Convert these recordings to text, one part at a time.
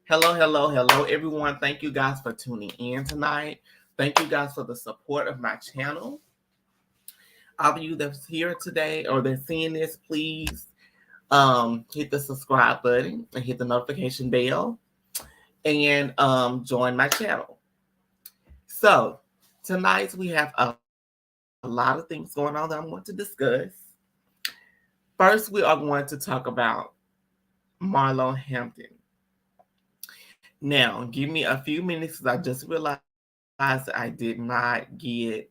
Hello, hello, hello, everyone. Thank you guys for tuning in tonight. Thank you guys for the support of my channel. All of you that's here today or that's seeing this, please hit the subscribe button and hit the notification bell and join my channel. So tonight we have a lot of things going on that I'm going to discuss. First, we are going to talk about Marlo Hampton. Now, give me a few minutes because I just realized I did not get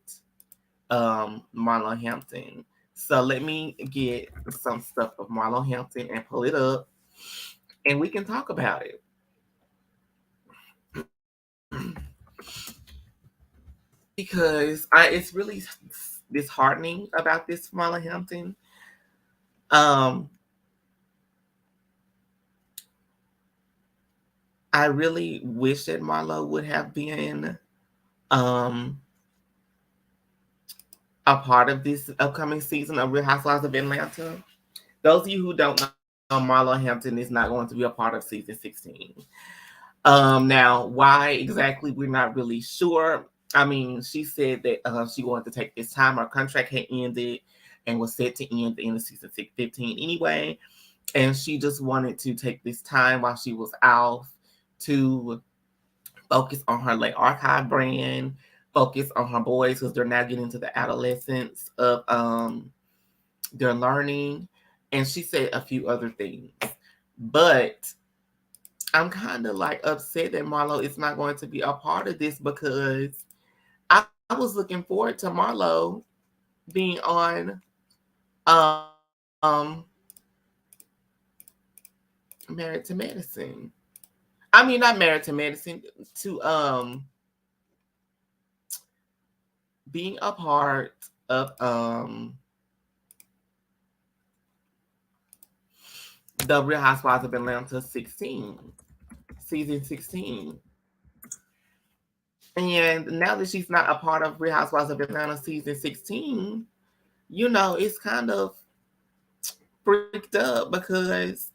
Marlo Hampton. So let me get some stuff of Marlo Hampton and pull it up and we can talk about it. Because it's really disheartening about this Marlo Hampton. I really wish that Marlo would have been a part of this upcoming season of Real Housewives of Atlanta. Those of you who don't know, Marlo Hampton is not going to be a part of season 16. Now, why exactly, we're not really sure. I mean, she said that she wanted to take this time. Her contract had ended and was set to end in the season 15 anyway. And she just wanted to take this time while she was off to focus on her like archive brand, focus on her boys because they're now getting into the adolescence of their learning. And she said a few other things. But I'm kind of like upset that Marlo is not going to be a part of this because I was looking forward to Marlo being on Married to Medicine. I mean, not Married to Medicine, to being a part of the Real Housewives of Atlanta 16, season 16. And now that she's not a part of Real Housewives of Atlanta season 16, you know, it's kind of freaked up because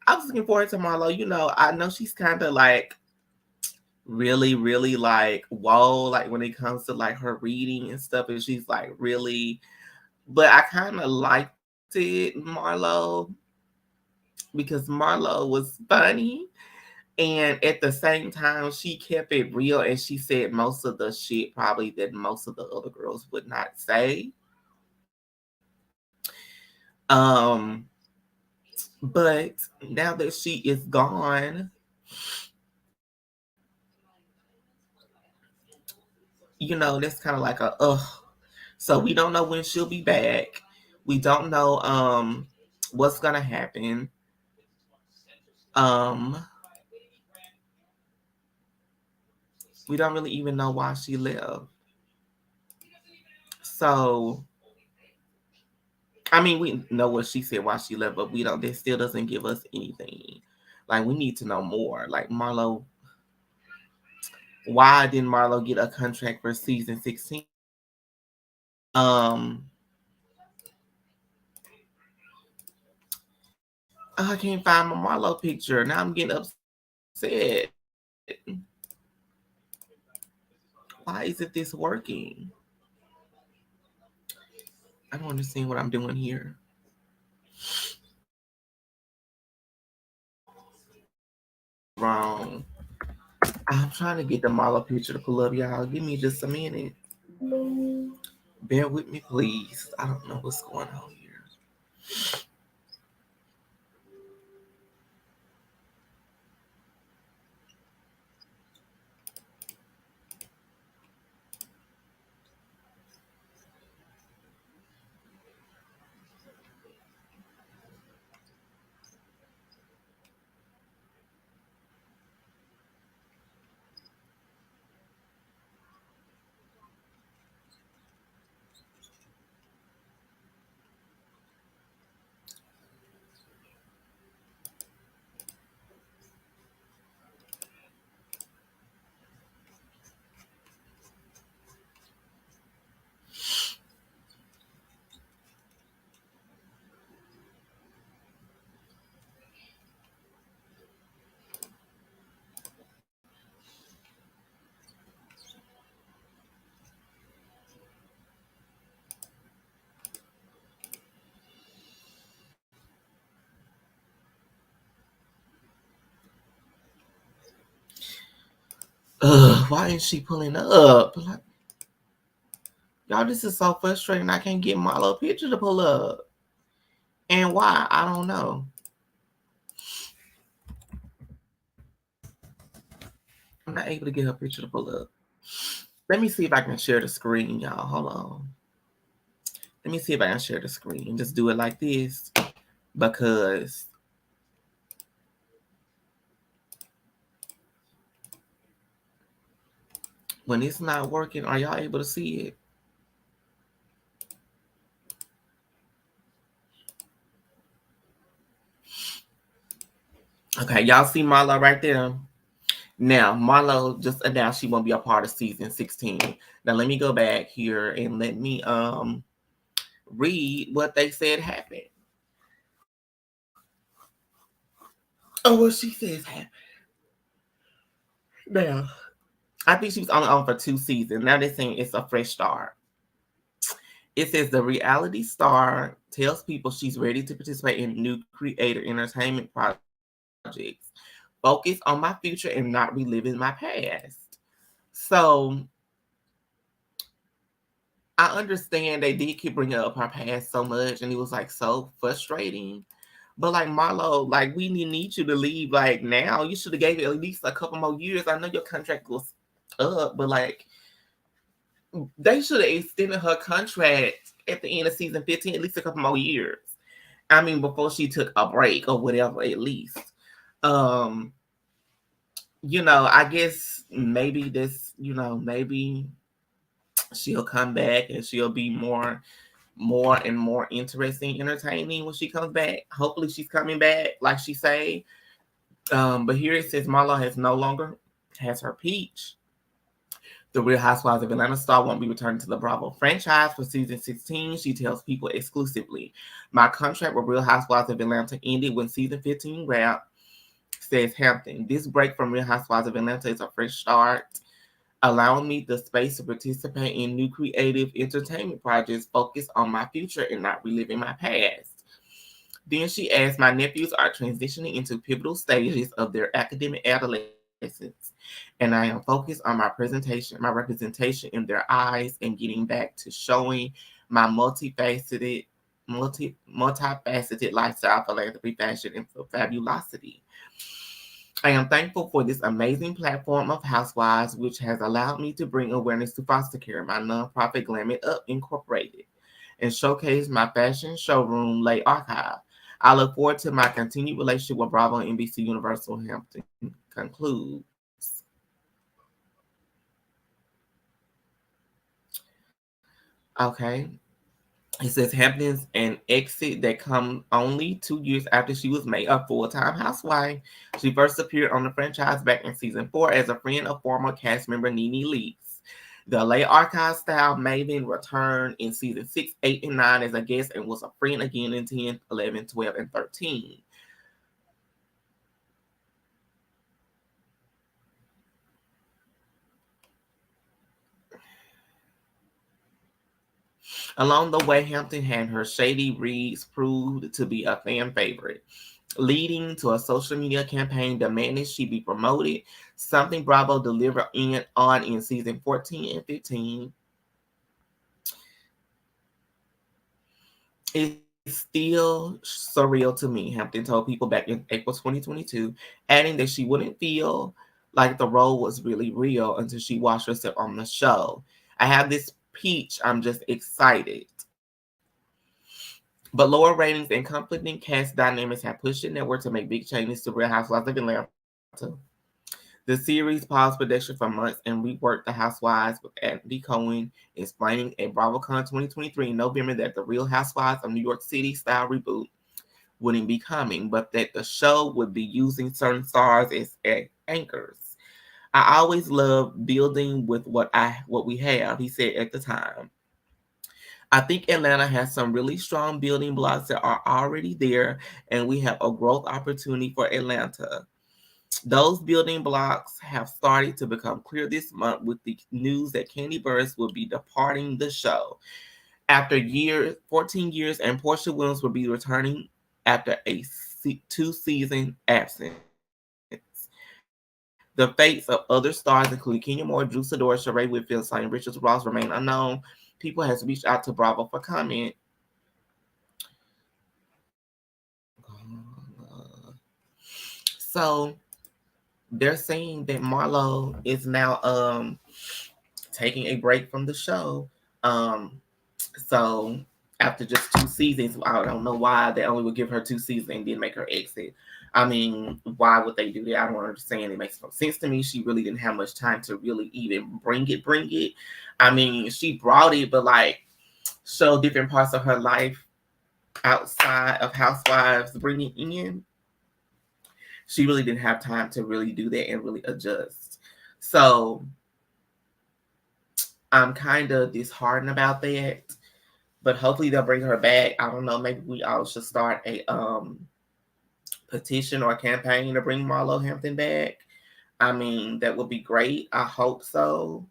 I was looking forward to Marlo. You know, I know she's kind of like really, really like, whoa, like when it comes to like her reading and stuff, and she's like really, but I kind of liked it, Marlo, because Marlo was funny. And at the same time, she kept it real and she said most of the shit probably that most of the other girls would not say. But now that she is gone, you know, that's kind of like a ugh. So we don't know when she'll be back. We don't know what's gonna happen. We don't really even know why she left. So I mean, we know what she said why she left, but we don't. That still doesn't give us anything. Like we need to know more. Like Marlo, why didn't Marlo get a contract for season 16? I can't find my Marlo picture. Now I'm getting upset. Why isn't this working? I don't understand what I'm doing here. Wrong. I'm trying to get the Marlo picture to pull up, y'all. Give me just a minute. Bear with me, please. I don't know what's going on here. Why ain't she pulling up? Like, y'all, this is so frustrating. I can't get Marlo a picture to pull up. And why? I don't know. I'm not able to get her picture to pull up. Let me see if I can share the screen, y'all. Hold on. Let me see if I can share the screen. Just do it like this because when it's not working, are y'all able to see it? Okay, y'all see Marlo right there? Now, Marlo just announced she won't be a part of season 16. Now, let me go back here and let me read what they said happened. Oh, what she says happened. Now, I think she was only on for 2 seasons. Now they're saying it's a fresh start. It says the reality star tells people she's ready to participate in new creator entertainment projects. Focus on my future and not reliving my past. So I understand they did keep bringing up her past so much, and it was like so frustrating. But like Marlo, like we need you to leave like now. You should have gave it at least a couple more years. I know your contract was up, but like they should have extended her contract at the end of season 15 at least a couple more years. I mean, before she took a break or whatever, at least. Um, I guess maybe this, maybe she'll come back and she'll be more and more interesting, entertaining when she comes back. Hopefully she's coming back, like she say. But here it says Marlo has no longer has her peach. The Real Housewives of Atlanta star won't be returning to the Bravo franchise for season 16. She tells people exclusively, my contract with Real Housewives of Atlanta ended when season 15 wrapped, says Hampton. This break from Real Housewives of Atlanta is a fresh start, allowing me the space to participate in new creative entertainment projects focused on my future and not reliving my past. Then she adds, my nephews are transitioning into pivotal stages of their academic adolescence, and I am focused on my representation in their eyes, and getting back to showing my multifaceted lifestyle, philanthropy, fashion, and fabulosity. I am thankful for this amazing platform of housewives, which has allowed me to bring awareness to foster care, my nonprofit Glam It Up Incorporated, and showcase my fashion showroom, Lay Archive. I look forward to my continued relationship with Bravo and NBC Universal. Hampton concludes. Okay. It says Hampton's an exit that comes only 2 years after she was made a full-time housewife. She first appeared on the franchise back in season 4 as a friend of former cast member Nene Leakes. The late archive style Maven returned in season 6, 8, and 9 as a guest and was a friend again in 10, 11, 12, and 13. Along the way, Hampton had her shady reads proved to be a fan favorite, leading to a social media campaign demanding she be promoted, something Bravo delivered on in season 14 and 15. It's still surreal to me, Hampton told people back in April 2022, adding that she wouldn't feel like the role was really real until she watched herself on the show. I have this peach, I'm just excited. But lower ratings and conflicting cast dynamics have pushed the network to make big changes to Real Housewives of Atlanta. The series paused production for months and reworked The Housewives with Andy Cohen explaining at BravoCon 2023 in November that the Real Housewives of New York City style reboot wouldn't be coming, but that the show would be using certain stars as anchors. I always love building with what we have, he said at the time. I think Atlanta has some really strong building blocks that are already there, and we have a growth opportunity for Atlanta. Those building blocks have started to become clear this month with the news that Kandi Burruss will be departing the show after 14 years, and Porsha Williams will be returning after a 2-season absence. Both The fates of other stars, including Kenya Moore, Drew Sidora, Sheree Whitfield, Sonya Richards Ross, remain unknown. People has reached out to Bravo for comment. So they're saying that Marlo is now taking a break from the show. So after just 2 seasons, I don't know why they only would give her 2 seasons and then make her exit. I mean, why would they do that? I don't understand. It makes no sense to me. She really didn't have much time to really even bring it. I mean, she brought it, but like show different parts of her life outside of Housewives bringing in. She really didn't have time to really do that and really adjust. So I'm kind of disheartened about that. But hopefully they'll bring her back. I don't know. Maybe we all should start a petition or a campaign to bring Marlo Hampton back. I mean, that would be great. I hope so.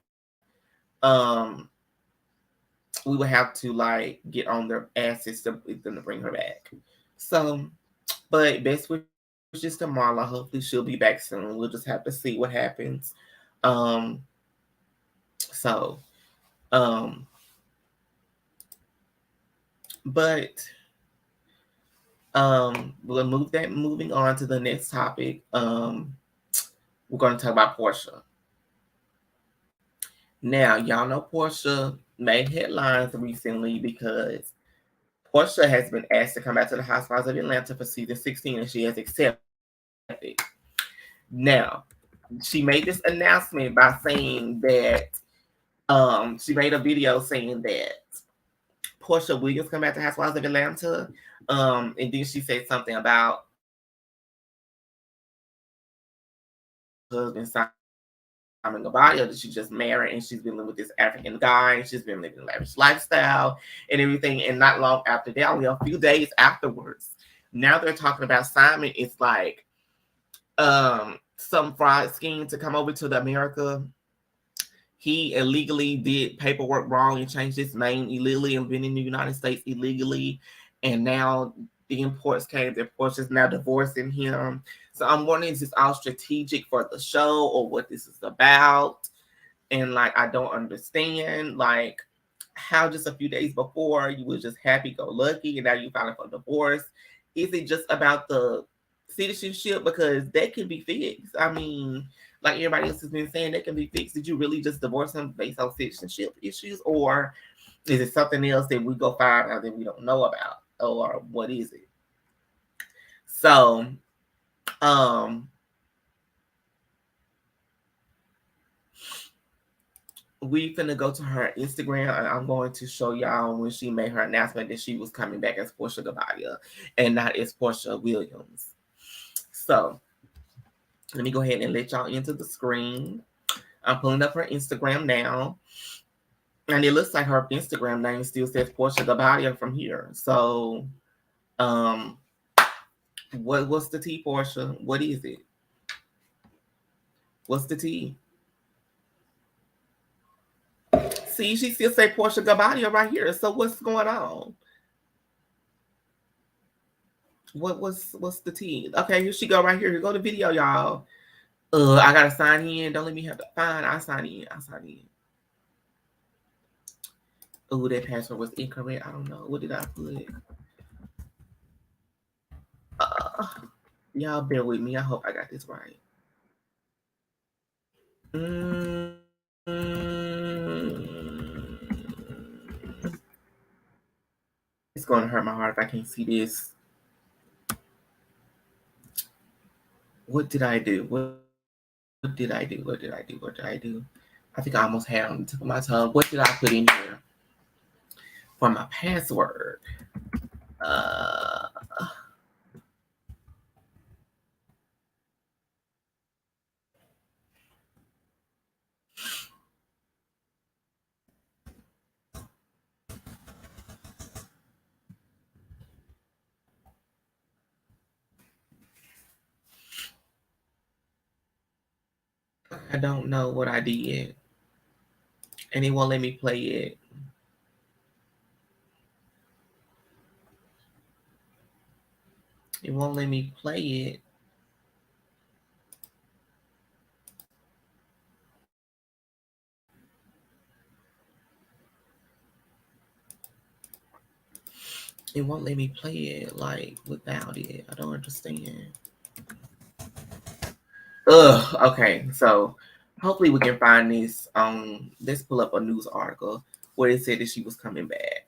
We would have to like get on their asses to bring her back. So, but best wishes to Marla. Hopefully she'll be back soon. We'll just have to see what happens. So, but moving on to the next topic. We're going to talk about Porsha. Now, y'all know Porsha made headlines recently because Porsha has been asked to come back to the Housewives of Atlanta for season 16, and she has accepted. Now, she made this announcement by saying that she made a video saying that Porsha Williams come back to Housewives of Atlanta, and then she said something about husband Simon Guobadia that she just married and she's been living with this African guy and she's been living a lavish lifestyle and everything. And not long after that, only a few days afterwards, now they're talking about Simon. It's like some fraud scheme to come over to the America. He illegally did paperwork wrong and changed his name illegally and been in the United States illegally. And now the imports came. The Porsha's now divorcing him. So I'm wondering, is this all strategic for the show or what this is about? And like, I don't understand. Like, how just a few days before you was just happy-go-lucky and now you filing for divorce? Is it just about the citizenship? Because that can be fixed. I mean, like everybody else has been saying, that can be fixed. Did you really just divorce him based on citizenship issues? Or is it something else that we go find out that we don't know about? Or what is it? So, we finna go to her Instagram and I'm going to show y'all when she made her announcement that she was coming back as PORSHA GUOBADIA and not as Porsha Williams. So let me go ahead and let y'all into the screen. I'm pulling up her Instagram now. And it looks like her Instagram name still says PORSHA GUOBADIA from here. So what's the tea, Porsha? What is it? What's the tea? See, she still say PORSHA GUOBADIA right here. So what's going on? What's the tea? Okay, here she go right here. Here go the video, y'all. I gotta sign in. Don't let me have to find. I sign in. Oh, that password was incorrect. I don't know. What did I put? Y'all bear with me. I hope I got this right. It's going to hurt my heart if I can't see this. What did I do? What did I do? I think I almost had on the tip of my tongue. What did I put in here for my password? I don't know what I did. And it won't let me play it. It won't let me play it. It won't let me play it like without it. I don't understand. Ugh. Okay, so hopefully we can find this. Let's pull up a news article where it said that she was coming back.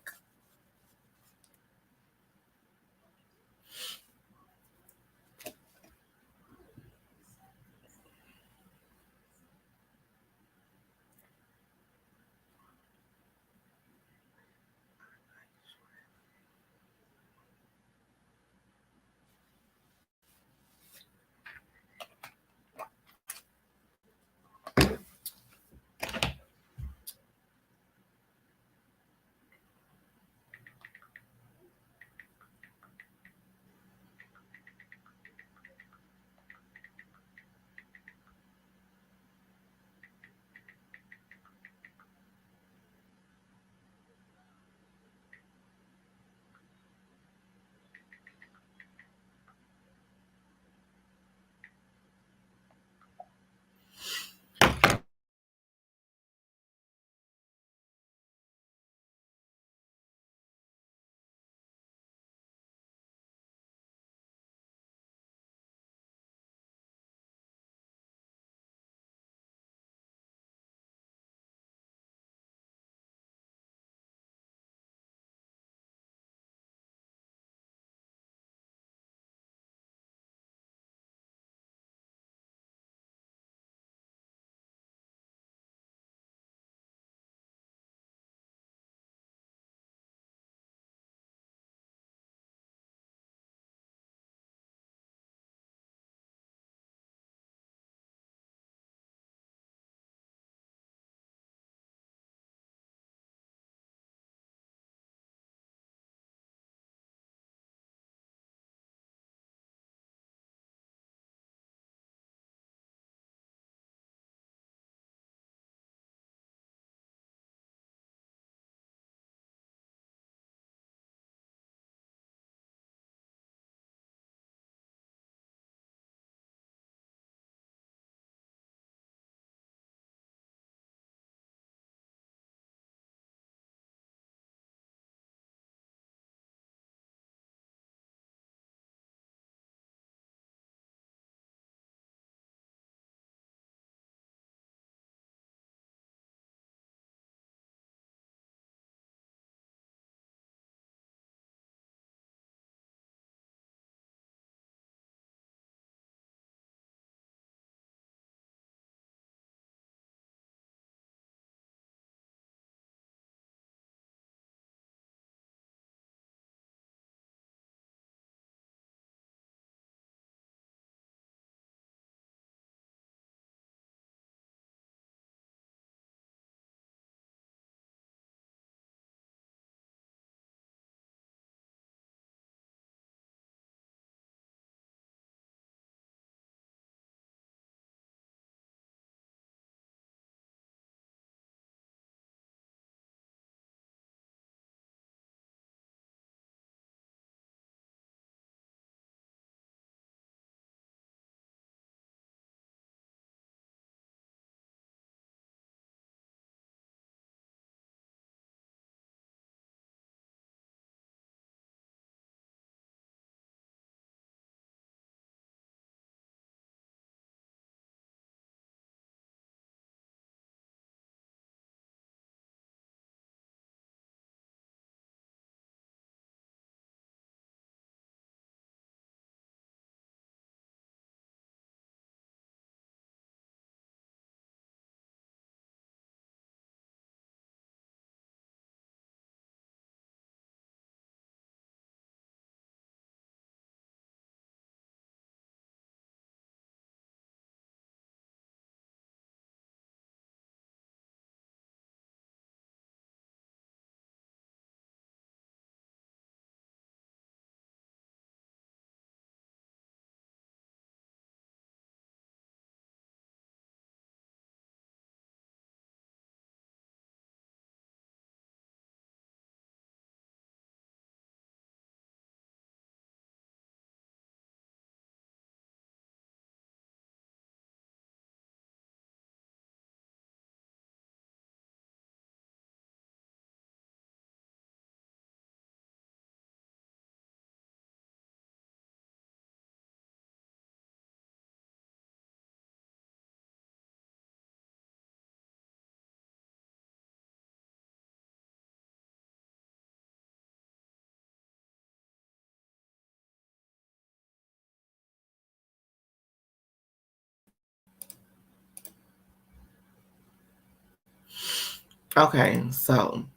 Okay, so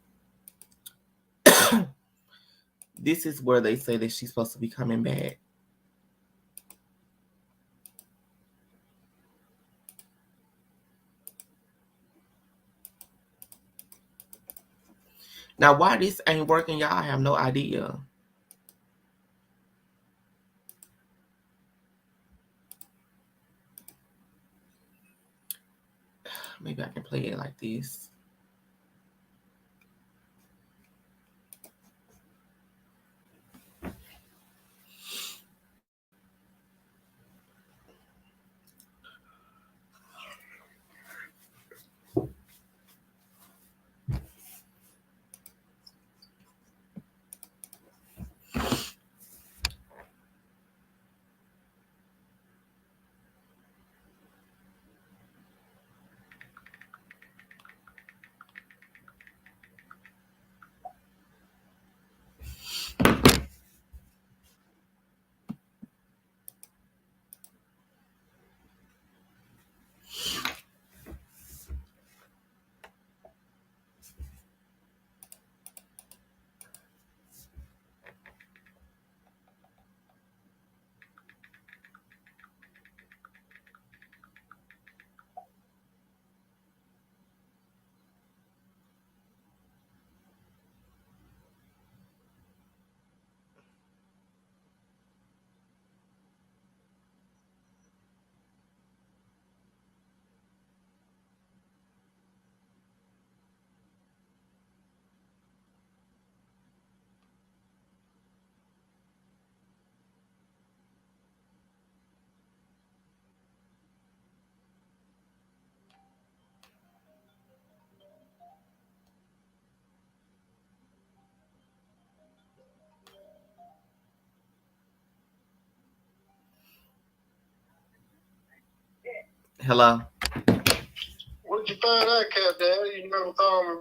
this is where they say that she's supposed to be coming back. Now, why this ain't working, y'all, I have no idea. Maybe I can play it like this. Hello? What did you find out, Katt, Dad? You never called me.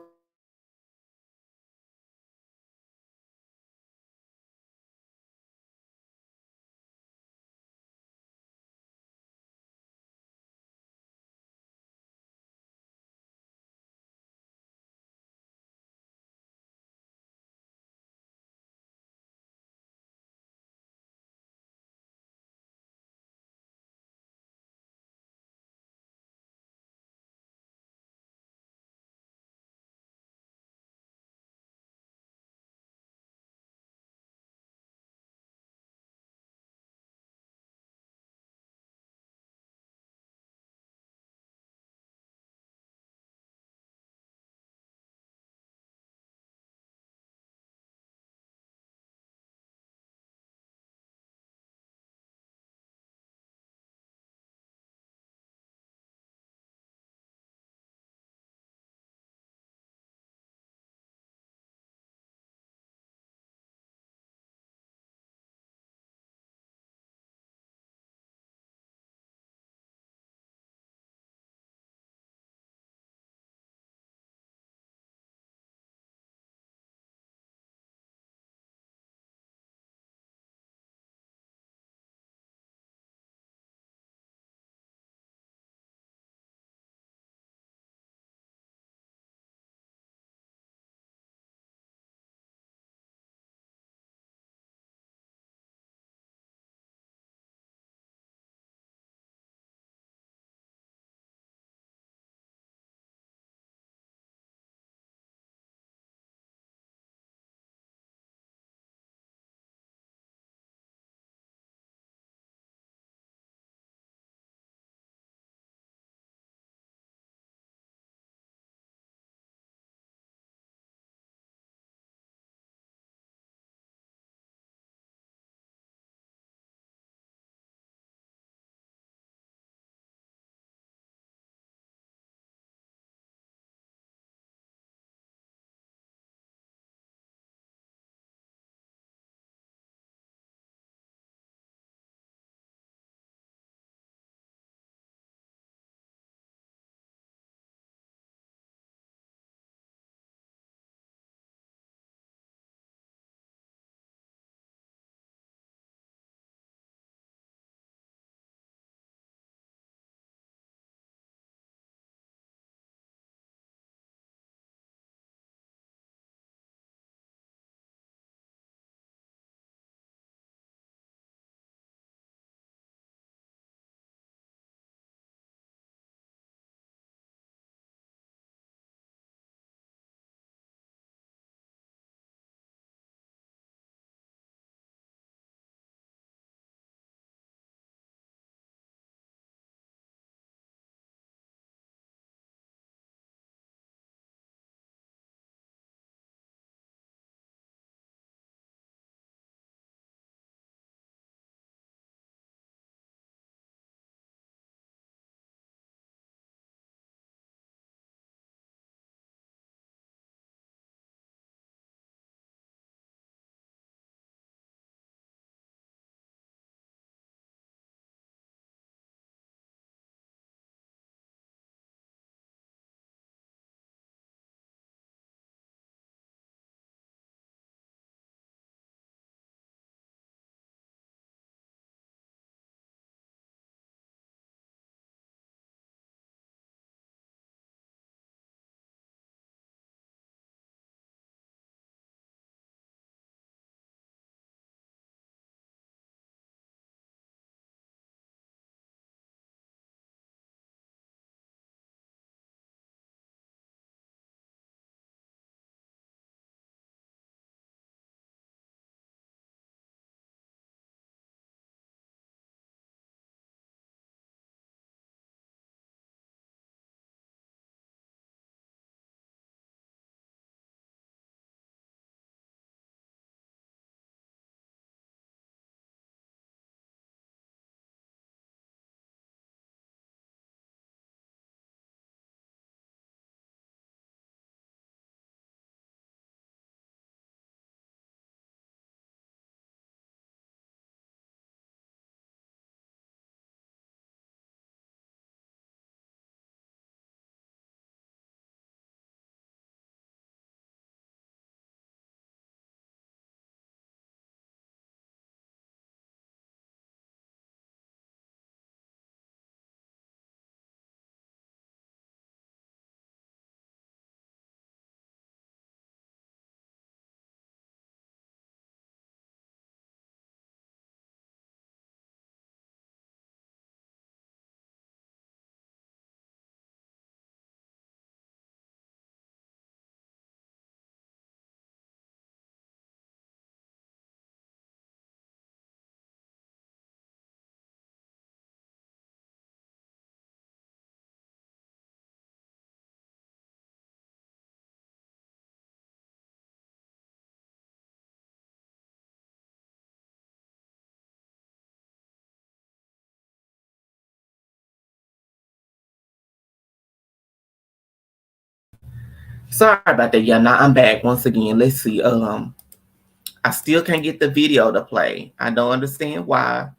Sorry about that. Yeah, now I'm back once again. Let's see. I still can't get the video to play. I don't understand why.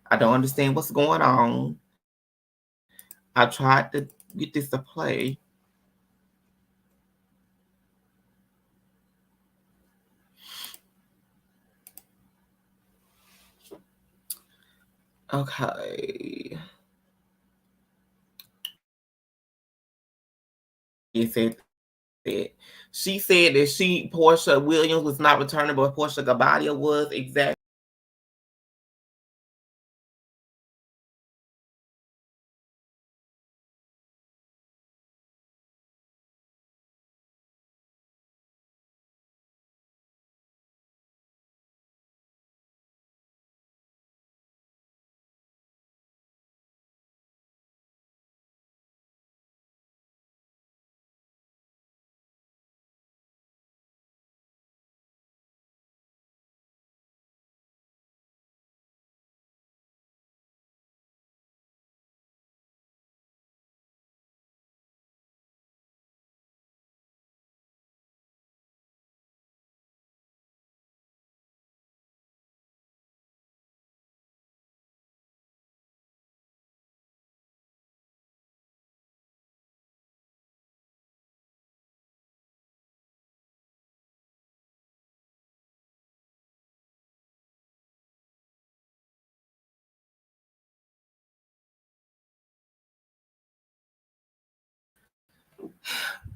I don't understand what's going on. I tried to get this to play. Okay. It said that she said that Porsha Williams was not returning, but Porsha Gabadia was. Exactly.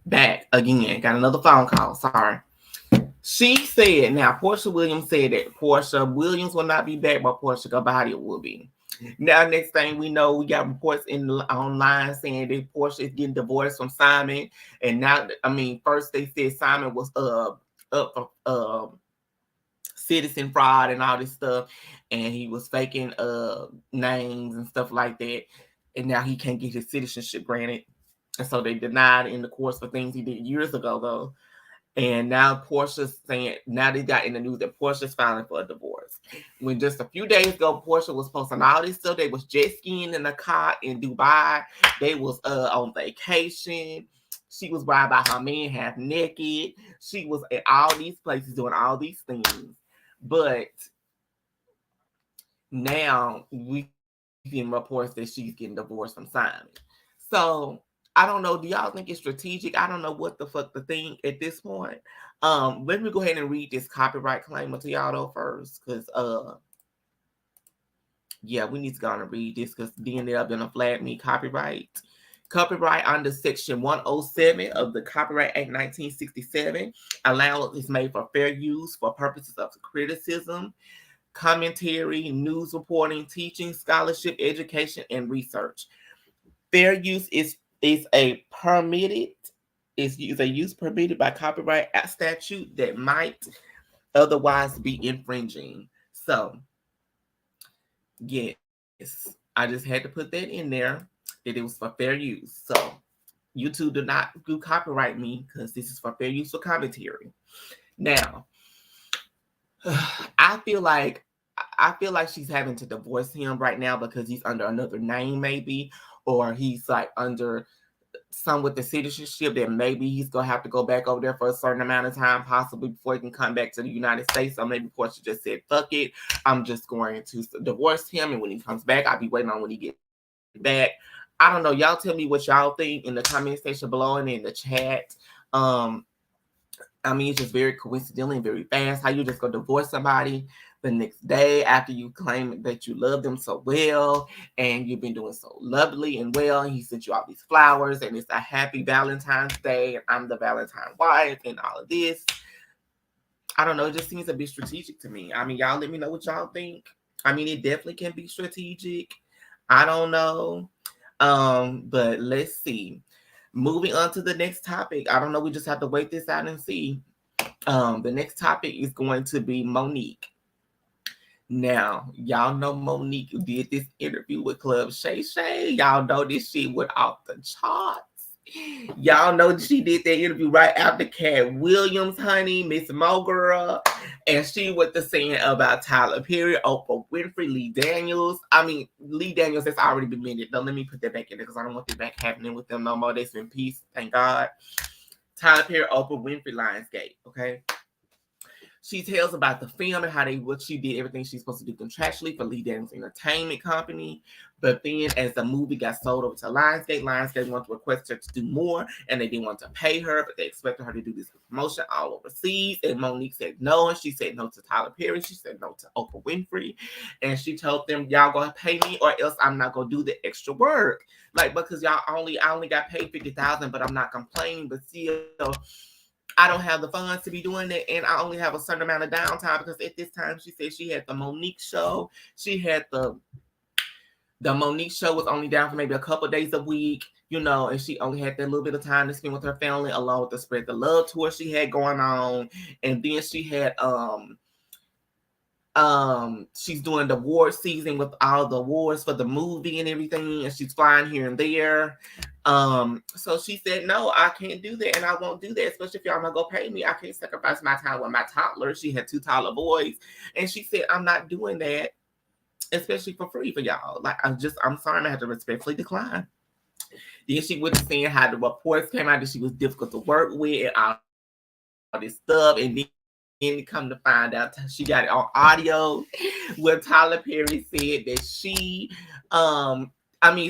Back again. Got another phone call. Sorry. She said, now Porsha Williams said that Porsha Williams will not be back, but Porsha Gabadia will be. Now, next thing we know, we got reports online saying that Porsha is getting divorced from Simon. And now, I mean, first they said Simon was up for citizen fraud and all this stuff, and he was faking names and stuff like that. And now he can't get his citizenship granted. And so they denied in the course for things he did years ago, though. And now Porsha's saying, now they got in the news that Porsha's filing for a divorce. When just a few days ago, Porsha was posting all this stuff. They was jet skiing in a car in Dubai. They was on vacation. She was riding by her man half naked. She was at all these places doing all these things. But now we getting reports that she's getting divorced from Simon. So I don't know. Do y'all think it's strategic? I don't know what the fuck to think at this point. Let me go ahead and read this copyright claim to y'all though first, because yeah, we need to go on and read this because then they're gonna flag me copyright. Copyright under Section 107 of the Copyright Act 1967. Allowance is made for fair use for purposes of criticism, commentary, news reporting, teaching, scholarship, education, and research. Fair use is a permitted is a use permitted by copyright statute that might otherwise be infringing. So yes, I just had to put that in there that it was for fair use. So YouTube do not do copyright me because this is for fair use for commentary. Now, I feel like she's having to divorce him right now because he's under another name, maybe, or he's like under some with the citizenship that maybe he's gonna have to go back over there for a certain amount of time, possibly before he can come back to the United States. So maybe Porsha just said, "Fuck it, I'm just going to divorce him, and when he comes back, I'll be waiting on when he gets back." I don't know. Y'all tell me what y'all think in the comment section below and in the chat. Um, I mean, it's just very coincidental and very fast. How you just go divorce somebody the next day after you claim that you love them so well and you've been doing so lovely and well. And he sent you all these flowers and it's a happy Valentine's Day and I'm the Valentine wife and all of this. I don't know. It just seems a bit strategic to me. I mean, y'all let me know what y'all think. I mean, it definitely can be strategic. I don't know. But let's see. Moving on to the next topic. I don't know. We just have to wait this out and see. The next topic is going to be Monique. Now, y'all know Monique did this interview with Club Shay. Y'all know this shit went off the charts. Y'all know she did that interview right after Katt Williams, honey, Miss Mogura. And she was the saying about Tyler Perry, Oprah Winfrey, Lee Daniels. I mean, Lee Daniels has already been minted. Don't let me put that back in there because I don't want that back happening with them no more. They've been peace, thank God. Tyler Perry, Oprah Winfrey, Lionsgate. Okay. She tells about the film and how what she did everything she's supposed to do contractually for Lee Daniels Entertainment Company. But then as the movie got sold over to Lionsgate wanted to request her to do more, and they didn't want to pay her, but they expected her to do this promotion all overseas. And Monique said no, and she said no to Tyler Perry. She said no to Oprah Winfrey. And she told them, y'all gonna pay me or else I'm not gonna do the extra work. Like, because I only got paid $50,000, but I'm not complaining, but still I don't have the funds to be doing it, and I only have a certain amount of downtime because at this time she said she had the Monique show. She had the Monique show was only down for maybe a couple days a week, and she only had that little bit of time to spend with her family, along with the Spread the Love tour she had going on, and then she had she's doing the award season with all the awards for the movie and everything, and she's flying here and there. So she said, no, I can't do that, and I won't do that, especially if y'all not gonna pay me. I can't sacrifice my time with my toddler. She had 2 toddler boys, and she said, I'm not doing that, especially for free for y'all. Like, I'm sorry, I had to respectfully decline. Then she went to saying how the reports came out that she was difficult to work with and all this stuff, and then come to find out she got it on audio where Tyler Perry said that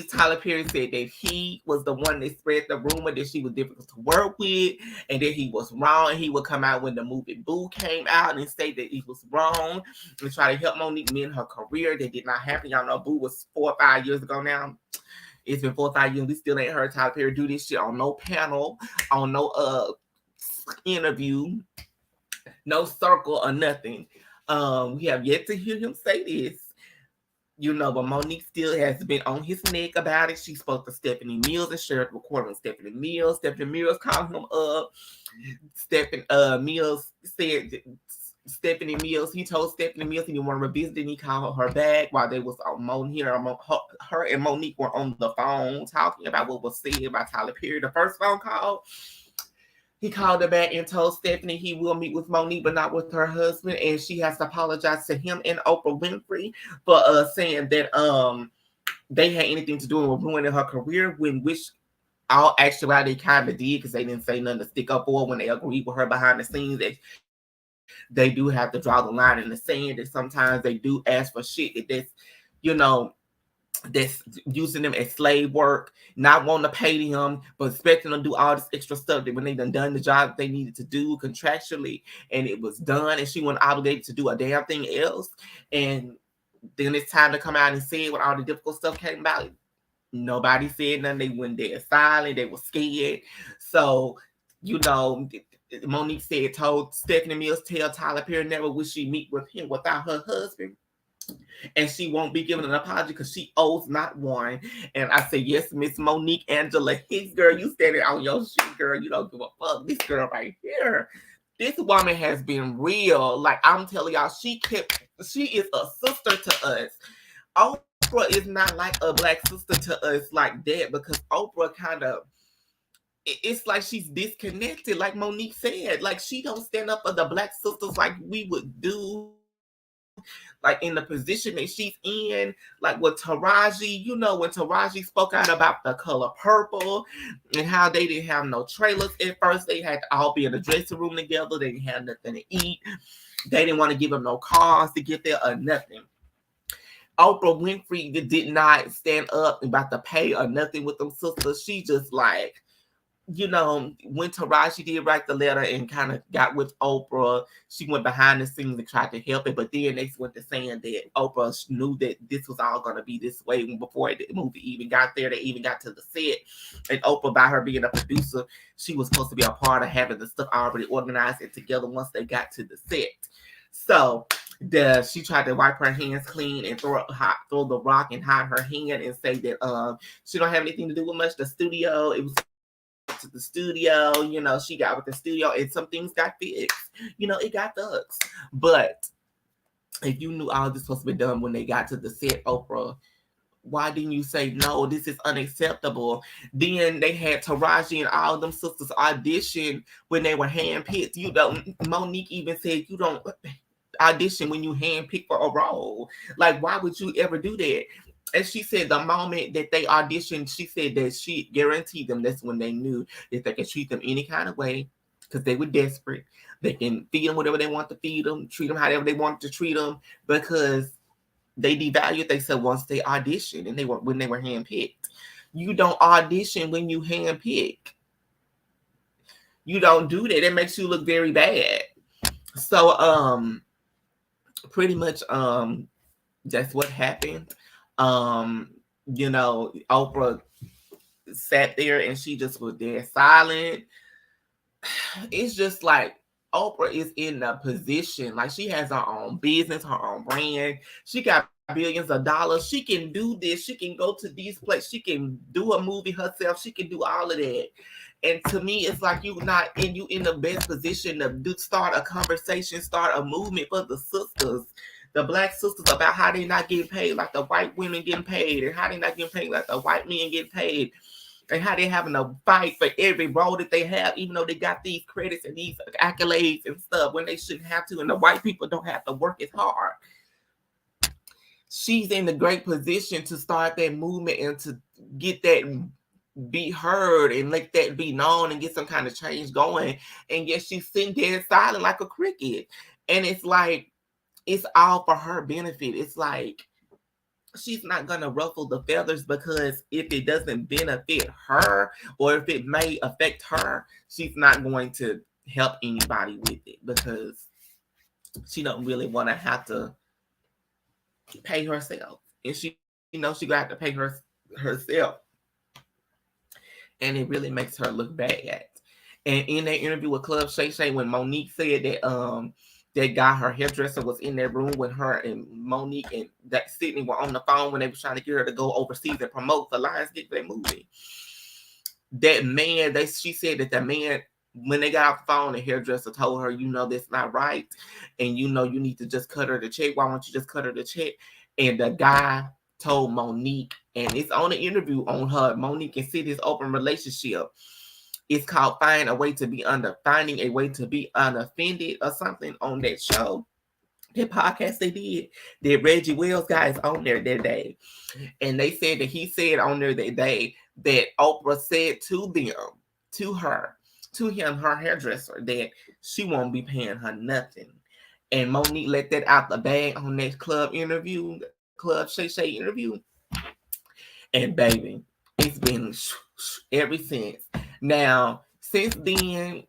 Tyler Perry said that he was the one that spread the rumor that she was difficult to work with and that he was wrong. And he would come out when the movie Boo came out and say that he was wrong and try to help Monique mend her career. That did not happen. Y'all know Boo was 4 or 5 years ago now. It's been 4 or 5 years. We still ain't heard Tyler Perry do this shit on no panel, on no interview, no circle or nothing. We have yet to hear him say this. But Monique still has been on his neck about it. She spoke to Stephanie Mills and shared the recording with Stephanie Mills. Stephanie Mills called him up. Mills said Stephanie Mills, he told Stephanie Mills he didn't want to revisit it, and he called her back while they was on her and Monique were on the phone talking about what was said by Tyler Perry. The first phone call, he called her back and told Stephanie he will meet with Monique, but not with her husband, and she has to apologize to him and Oprah Winfrey for saying that they had anything to do with ruining her career, which all actuality they kind of did, because they didn't say nothing to stick up for when they agreed with her behind the scenes. They do have to draw the line in the sand, that sometimes they do ask for shit that's using them as slave work, not wanting to pay them, but expecting them to do all this extra stuff that when they done the job that they needed to do contractually, and it was done, and she wasn't obligated to do a damn thing else. And then it's time to come out and say when all the difficult stuff came about. Nobody said nothing. They went there silent. They were scared. So, Monique told Stephanie Mills, tell Tyler Perry never will she meet with him without her husband. And she won't be giving an apology because she owes not one. And I say, yes, Miss Monique Angela Hicks, girl, you standing on your shit, girl. You don't give a fuck. This girl right here, this woman has been real. Like, I'm telling y'all, she is a sister to us. Oprah is not like a black sister to us like that, because Oprah kind of, it's like she's disconnected, like Monique said. Like, she don't stand up for the black sisters like we would do, like in the position that she's in, like with Taraji. When Taraji spoke out about the color purple and how they didn't have no trailers at first, they had to all be in the dressing room together. They didn't have nothing to eat. They didn't want to give them no cars to get there or nothing. Oprah Winfrey did not stand up about the pay or nothing with them sisters. She just like, when Taraji did write the letter and kind of got with Oprah, she went behind the scenes and tried to help it. But then they went to saying that Oprah knew that this was all going to be this way before the movie even got there. They even got to the set. And Oprah, by her being a producer, she was supposed to be a part of having the stuff already organized and together once they got to the set. So she tried to wipe her hands clean and throw the rock and hide her hand and say that she don't have anything to do with much. The studio, it was to the studio, she got with the studio and some things got fixed. It got fixed. But if you knew all this was supposed to be done when they got to the set, Oprah, why didn't you say, no, this is unacceptable? Then they had Taraji and all them sisters audition when they were handpicked. Monique even said you don't audition when you handpicked for a role. Like, why would you ever do that? And she said the moment that they auditioned, she said that she guaranteed them that's when they knew that they could treat them any kind of way because they were desperate. They can feed them whatever they want to feed them, treat them however they want to treat them because they devalued themselves once they auditioned and when they were handpicked. You don't audition when you handpick. You don't do that. It makes you look very bad. So pretty much that's what happened. Oprah sat there and she just was there silent. It's just like Oprah is in a position like she has her own business, her own brand. She got billions of dollars. She can do this. She can go to these places. She can do a movie herself. She can do all of that. And to me, it's like you in the best position to start a conversation, start a movement for the sisters, the Black sisters, about how they not getting paid like the white women getting paid, and how they not getting paid like the white men getting paid, and how they having to fight for every role that they have, even though they got these credits and these accolades and stuff when they shouldn't have to, and the white people don't have to work as hard. She's in a great position to start that movement and to get that be heard and let that be known and get some kind of change going. And yet she's sitting there silent like a cricket. And it's like, it's all for her benefit. It's like, she's not going to ruffle the feathers because if it doesn't benefit her or if it may affect her, she's not going to help anybody with it because she don't really want to have to pay herself. And she knows she got to have to pay herself. And it really makes her look bad. And in that interview with Club Shay, when Monique said that that guy, her hairdresser, was in that room when her and Monique and that Sydney were on the phone when they were trying to get her to go overseas and promote the Lionsgate for that movie. That man, she said that man, when they got off the phone, the hairdresser told her, that's not right. And you need to just cut her the check. Why won't you just cut her the check? And the guy told Monique, and it's on the interview on her, Monique and Sydney's open relationship. It's called Finding a Way to Be Unoffended or something on that show. That podcast they did. That Reggie Wells guy is on there that day. And they said that he said on there that day that Oprah said to him, her hairdresser, that she won't be paying her nothing. And Monique let that out the bag on that Club Shay interview. And baby, it's been ever since. Now, since then,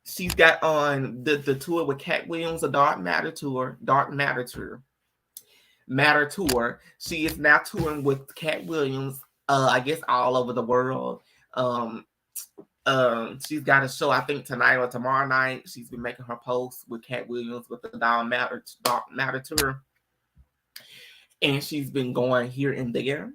she's got on the tour with Katt Williams, the Dark Matter tour. She is now touring with Katt Williams, I guess all over the world. She's got a show, I think tonight or tomorrow night. She's been making her posts with Katt Williams with the Dark Matter tour. And she's been going here and there.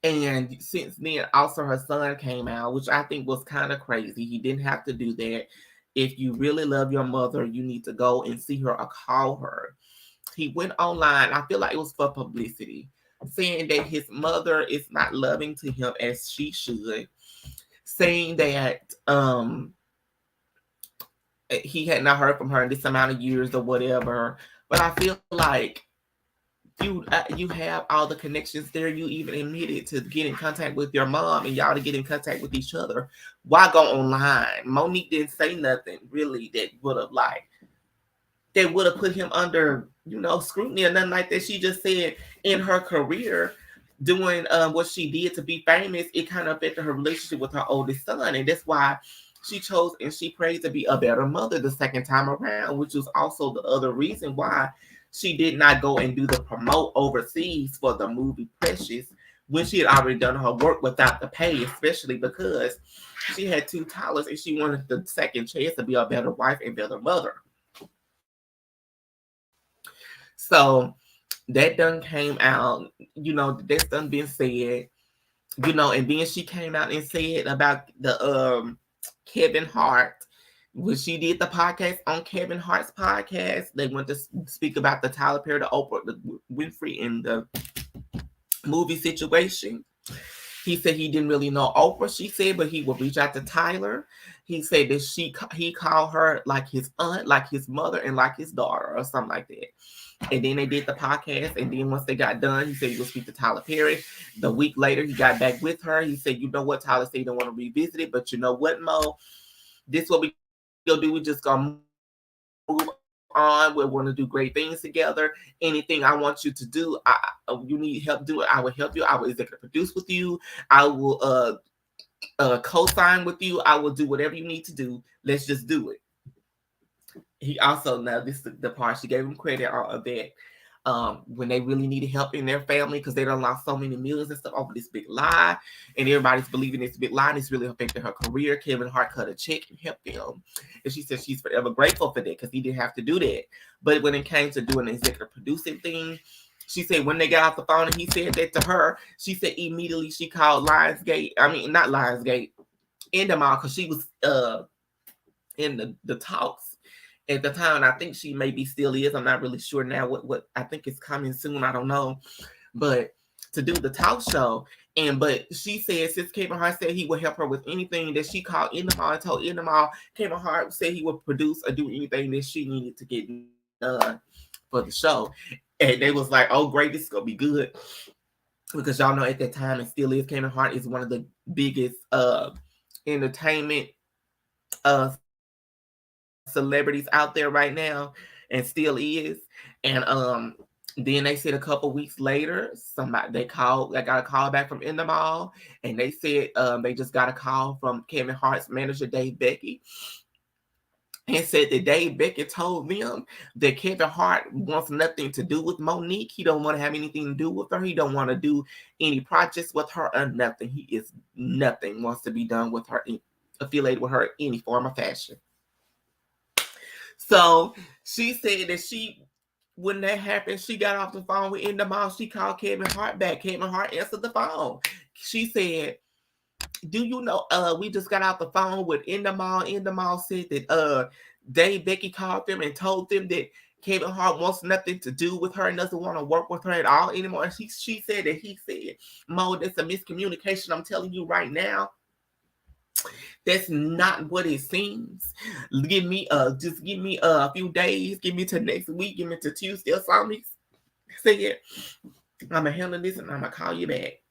And since then, also her son came out, which I think was kind of crazy. He didn't have to do that. If you really love your mother, you need to go and see her or call her. He went online, I feel like it was for publicity, saying that his mother is not loving to him as she should, saying that he had not heard from her in this amount of years or whatever. But I feel like you have all the connections there. You even admitted to get in contact with your mom and y'all to get in contact with each other. Why go online? Monique didn't say nothing really that would have put him under, scrutiny or nothing like that. She just said in her career, doing what she did to be famous, it kind of affected her relationship with her oldest son. And that's why she chose and she prayed to be a better mother the second time around, which was also the other reason why she did not go and do the promote overseas for the movie Precious when she had already done her work without the pay, especially because she had 2 toddlers and she wanted the second chance to be a better wife and better mother. So that done came out, that's done been said, and then she came out and said about the Kevin Hart. When she did the podcast on Kevin Hart's podcast, they went to speak about the Tyler Perry, the Oprah, the Winfrey, and the movie situation. He said he didn't really know Oprah, she said, but he would reach out to Tyler. He said that he called her like his aunt, like his mother, and like his daughter or something like that. And then they did the podcast. And then once they got done, he said he would speak to Tyler Perry. The week later, he got back with her. He said, you know what, Tyler said he don't want to revisit it. But you know what, Mo? This is what we gonna do. We just gonna move on. We're going to do great things together. Anything I want you to do, you need help do it, I will help you. I will executive produce with you. I will co-sign with you. I will do whatever you need to do. Let's just do it. He also, now this is the part she gave him credit on that. When they really needed help in their family because they done lost so many millions and stuff over this big lie, and everybody's believing this big lie, and it's really affected her career. Kevin Hart cut a check and helped them, and she said she's forever grateful for that because he didn't have to do that. But when it came to doing the executive producing thing, she said when they got off the phone and he said that to her, she said immediately she called Lionsgate. I mean, not Lionsgate, Endemol, because she was in the talks at the time. I think she maybe still is. I'm not really sure now what I think is coming soon. I don't know. But to do the talk show. But she said since Kevin Hart said he would help her with anything that she called Endemol and told Endemol, Kevin Hart said he would produce or do anything that she needed to get done for the show. And they was like, oh great, this is gonna be good. Because y'all know at that time, it still is, Kevin Hart is one of the biggest entertainment celebrities out there right now, and still is. And then they said a couple weeks later, they got a call back from Endemol, and they said they just got a call from Kevin Hart's manager Dave Becky, and said that Dave Becky told them that Kevin Hart wants nothing to do with Monique. He don't want to have anything to do with her. He don't want to do any projects with her or nothing. He is nothing wants to be done with her, affiliated with her in any form or fashion. So she said that when that happened, she got off the phone with Endemol. She called Kevin Hart back. Kevin Hart answered the phone. She said, do you know, we just got off the phone with Endemol. Endemol said that Dave Becky called them and told them that Kevin Hart wants nothing to do with her and doesn't want to work with her at all anymore. And she said that he said, Mo, that's a miscommunication. I'm telling you right now. That's not what it seems. Give me a few days. Give me to next week. Give me to Tuesday or something. Said, I'm gonna handle this and I'm gonna call you back.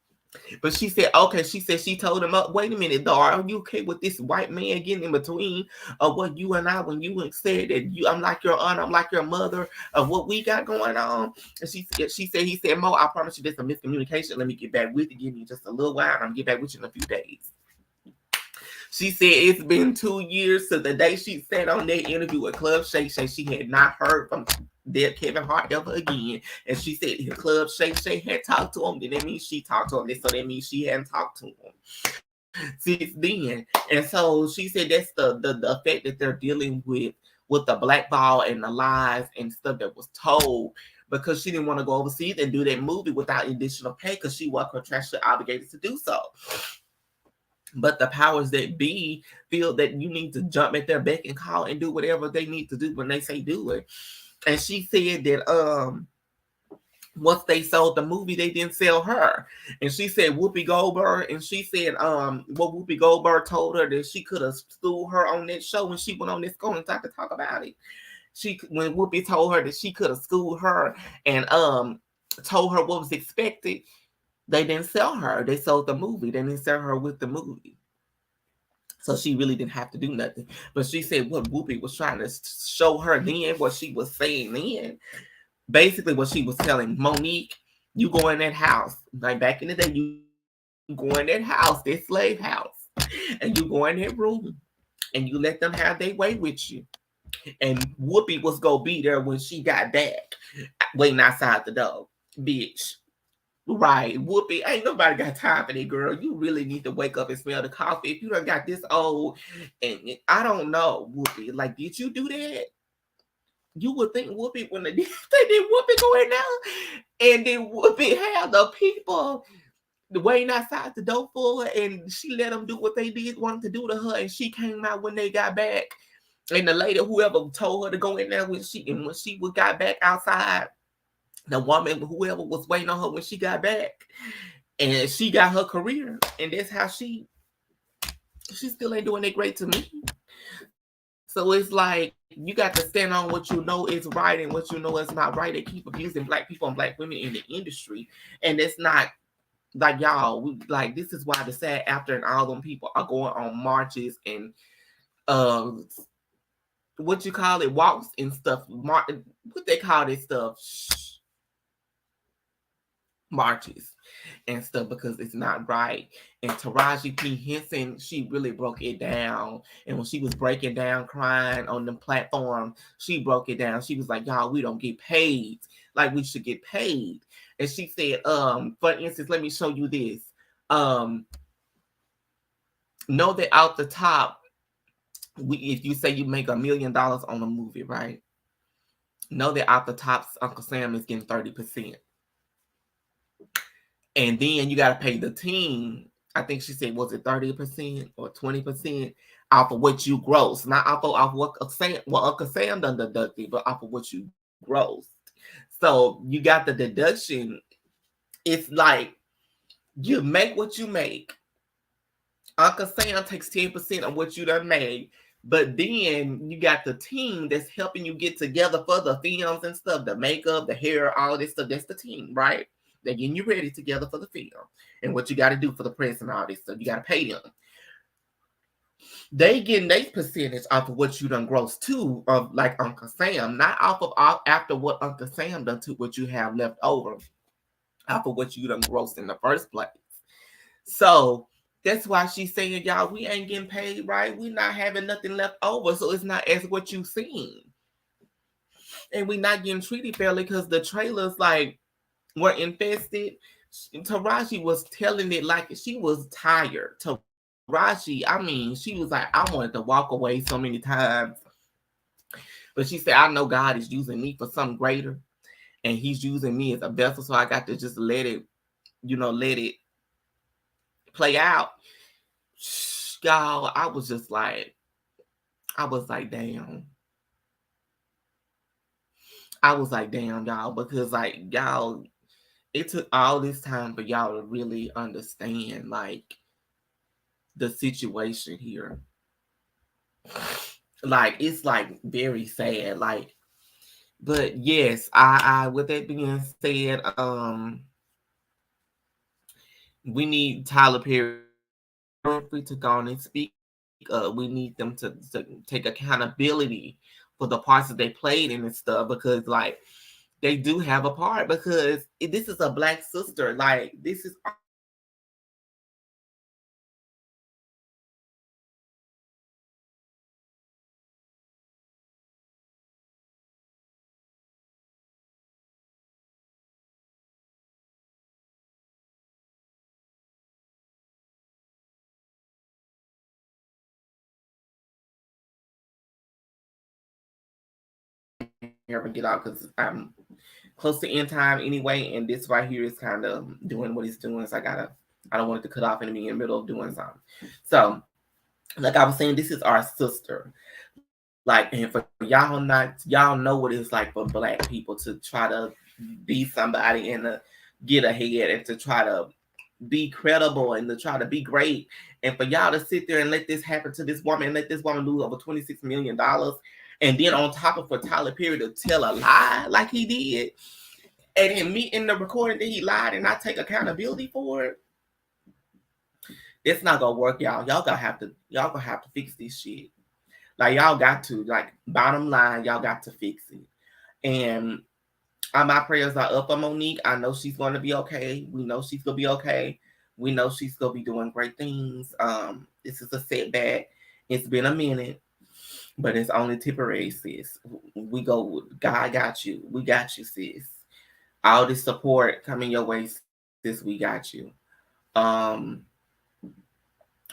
But she said, okay. She said she told him, wait a minute, Dar, are you okay with this white man getting in between of what you and I, when you said that I'm like your aunt, I'm like your mother, of what we got going on? And he said, Mo, I promise you there's a miscommunication. Let me get back with you. Give me just a little while and I'll get back with you in a few days. She said it's been 2 years to the day she sat on that interview with Club Shay Shay. She had not heard from their Kevin Hart ever again. And she said her Club Shay Shay had talked to him. Then that means she talked to him. So that means she hadn't talked to him since then. And so she said that's the effect that they're dealing with the blackball and the lies and stuff that was told, because she didn't want to go overseas and do that movie without additional pay because she was contractually obligated to do so. But the powers that be feel that you need to jump at their beck and call and do whatever they need to do when they say do it. And she said that once they sold the movie, they didn't sell her. And she said Whoopi Goldberg, and she said what Whoopi Goldberg told her that she could have sued her on that show when she went on this show and tried to talk about it. When Whoopi told her that she could have sued her and told her what was expected, they didn't sell her. They sold the movie. They didn't sell her with the movie. So she really didn't have to do nothing. But she said what Whoopi was trying to show her then, what she was saying then, basically what she was telling Monique, you go in that house. Like back in the day, you go in that house, that slave house, and you go in that room and you let them have their way with you. And Whoopi was going to be there when she got back, waiting outside the door. Bitch. Right, Whoopi, ain't nobody got time for that, girl. You really need to wake up and smell the coffee. If you done got this old, and I don't know, Whoopi, like, did you do that? You would think Whoopi, when they did Whoopi go in there, and then Whoopi had the people waiting outside the door for her, and she let them do what they wanted to do to her, and she came out when they got back, and the lady, whoever told her to go in there, when she got back outside, the woman, whoever was waiting on her when she got back, And she got her career, and that's how she still ain't doing it great to me. So it's like you got to stand on what you know is right and what you know is not right. They keep abusing black people and black women in the industry, and it's not like y'all. Like this is why the SAG after and all them people are going on marches and um what you call it, walks and stuff. What they call this stuff? Marches and stuff, because it's not right. And Taraji P. Henson, she really broke it down. And when she was breaking down, crying on the platform, she broke it down. She was like, y'all, we don't get paid like we should get paid. And she said, for instance, let me show you this. Know that out the top, if you say you make $1 million on a movie, right? Know that out the top, Uncle Sam is getting 30%. And then you got to pay the team. I think she said, was it 30% or 20% off of what you gross? Not off what Uncle Sam done deducted, but off of what you gross. So you got the deduction. It's like you make what you make. Uncle Sam takes 10% of what you done made. But then you got the team that's helping you get together for the films and stuff, the makeup, the hair, all this stuff. That's the team, right? They're getting you ready together for the film and what you got to do for the press and all this stuff. You got to pay them. They getting their percentage off of what you done gross too, of like Uncle Sam, not off of after what Uncle Sam done to what you have left over, off of what you done grossed in the first place. So that's why she's saying, y'all, we ain't getting paid right. We not having nothing left over, so it's not as what you seen, and we not getting treated fairly because the trailers like were infested. Taraji was telling it like she was tired. Taraji, I mean, she was like, I wanted to walk away so many times. But she said, I know God is using me for something greater. And he's using me as a vessel. So I got to just let it play out. Y'all, I was like, damn. I was like, damn, y'all, because like y'all, it took all this time for y'all to really understand like the situation here. Like it's like very sad. Like, but yes, I with that being said, we need Tyler Perry to go on and speak. We need them to take accountability for the parts that they played in and stuff, because like they do have a part, because this is a black sister. Like this is ever get out because I'm close to end time anyway, and this right here is kind of doing what it's doing. So I don't want it to cut off and be in the middle of doing something. So, like I was saying, this is our sister. Like, and for y'all know what it's like for black people to try to be somebody and to get ahead and to try to be credible and to try to be great. And for y'all to sit there and let this happen to this woman and let this woman lose over $26 million. And then on top of for Tyler Perry to tell a lie like he did, and then me in the recording that he lied and I take accountability for it, it's not gonna work, y'all. Y'all gonna have to fix this shit. Like y'all got to, like, bottom line, y'all got to fix it. And my prayers are up on Monique. I know she's gonna be okay. We know she's gonna be okay. We know she's gonna be doing great things. This is a setback. It's been a minute, but it's only temporary, sis. God got you. We got you, sis. All this support coming your way, sis. We got you.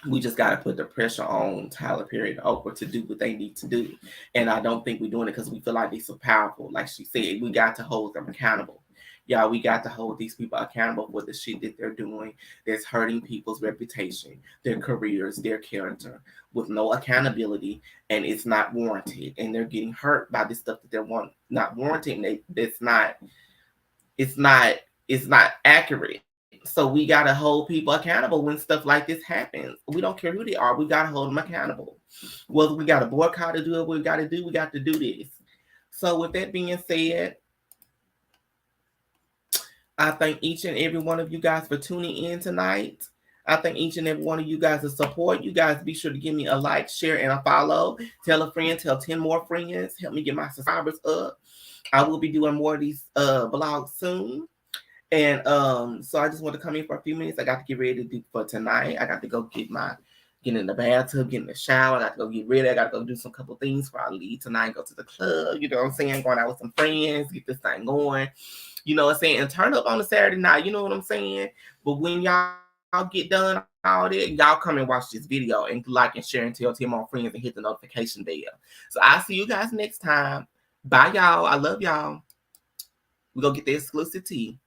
We just got to put the pressure on Tyler Perry and Oprah to do what they need to do. And I don't think we're doing it because we feel like they're so powerful. Like she said, we got to hold them accountable. Yeah, we got to hold these people accountable for the shit that they're doing that's hurting people's reputation, their careers, their character, with no accountability, and it's not warranted. And they're getting hurt by this stuff that they're not warranted. It's not accurate. So we gotta hold people accountable when stuff like this happens. We don't care who they are. We gotta hold them accountable. Whether we gotta boycott to do what we gotta do, we got to do this. So with that being said, I thank each and every one of you guys for tuning in tonight. I thank each and every one of you guys for support. You guys be sure to give me a like, share, and a follow. Tell a friend, tell 10 more friends. Help me get my subscribers up. I will be doing more of these vlogs soon. And so I just want to come in for a few minutes. I got to get ready to do for tonight. I got to go get in the bathtub, get in the shower. I got to go get ready. I got to go do some couple things before I leave tonight, go to the club. You know what I'm saying? Going out with some friends, get this thing going. You know what I'm saying? And turn up on a Saturday night. You know what I'm saying? But when y'all get done all that, y'all come and watch this video and like and share and tell 10 more friends and hit the notification bell. So I'll see you guys next time. Bye, y'all. I love y'all. We're going to get the exclusive tea.